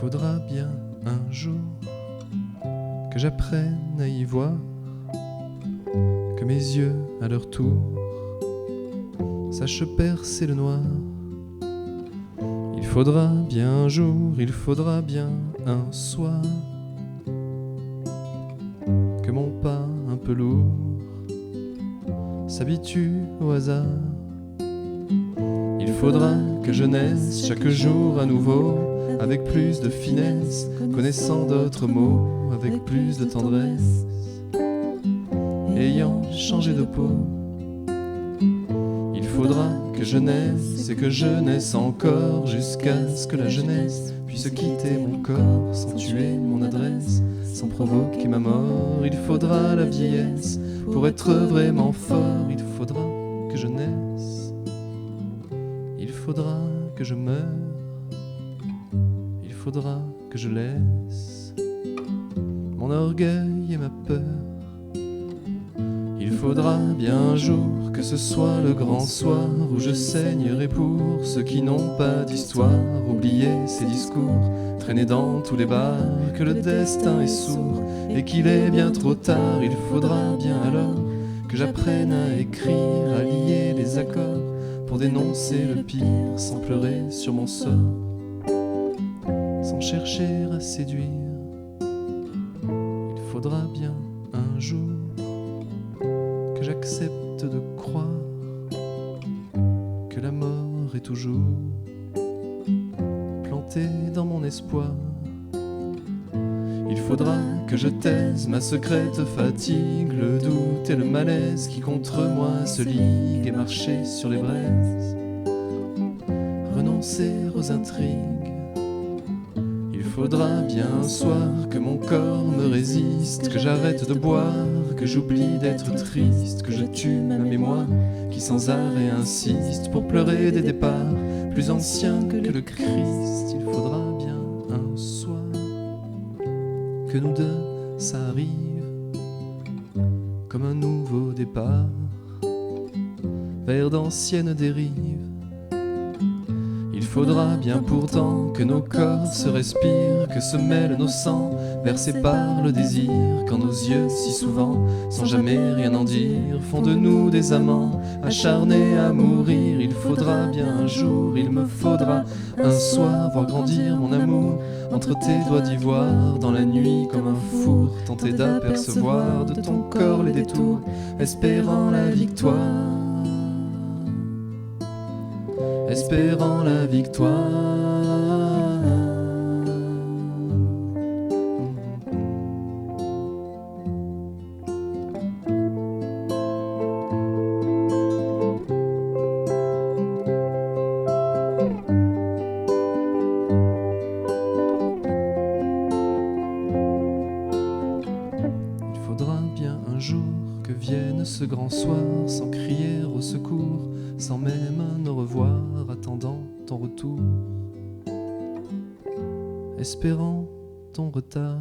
faudra bien un jour que j'apprenne à y voir, que mes yeux à leur tour sachent percer le noir. Il faudra bien un jour, il faudra bien un soir que mon pas un peu lourd s'habitue au hasard. Il faudra que je naisse chaque jour à nouveau, avec plus de finesse, connaissant d'autres mots, avec plus de tendresse, ayant changé de peau. Il faudra que je naisse et que je naisse encore, jusqu'à ce que la jeunesse puisse quitter mon corps, sans tuer mon adresse, sans provoquer ma mort. Il faudra la vieillesse pour être vraiment fort. Il faudra que je naisse, il faudra que je meure, il faudra que je laisse mon orgueil et ma peur. Il faudra bien un jour que ce soit le grand soir où je saignerai pour ceux qui n'ont pas d'histoire, oublier ces discours traînés dans tous les bars, que le destin est sourd et qu'il est bien trop tard. Il faudra bien alors que j'apprenne à écrire, à lier les accords pour dénoncer le pire, sans pleurer sur mon sort, sans chercher à séduire. Il faudra bien un jour que j'accepte de croire que la mort est toujours plantée dans mon espoir. Il faudra que je taise ma secrète fatigue, le doute et le malaise qui contre moi se liguent, et marcher sur les braises, renoncer aux intrigues. Il faudra bien un soir que mon corps me résiste, que j'arrête de boire, que j'oublie d'être triste, que je tue ma mémoire qui sans arrêt insiste pour pleurer des départs plus anciens que le Christ. Il faudra bien un soir que nous deux ça arrive comme un nouveau départ vers d'anciennes dérives. Il faudra bien pourtant que nos corps se respirent, que se mêlent nos sangs, versés par le désir, quand nos yeux si souvent, sans jamais rien en dire, font de nous des amants acharnés à mourir. Il faudra bien un jour, il me faudra un soir voir grandir mon amour entre tes doigts d'ivoire, dans la nuit comme un four, tenter d'apercevoir de ton corps les détours, espérant la victoire, espérant la victoire. Il faudra bien un jour que vienne ce grand soir, sans crier au secours, sans même un au revoir, attendant ton retour, espérant ton retard.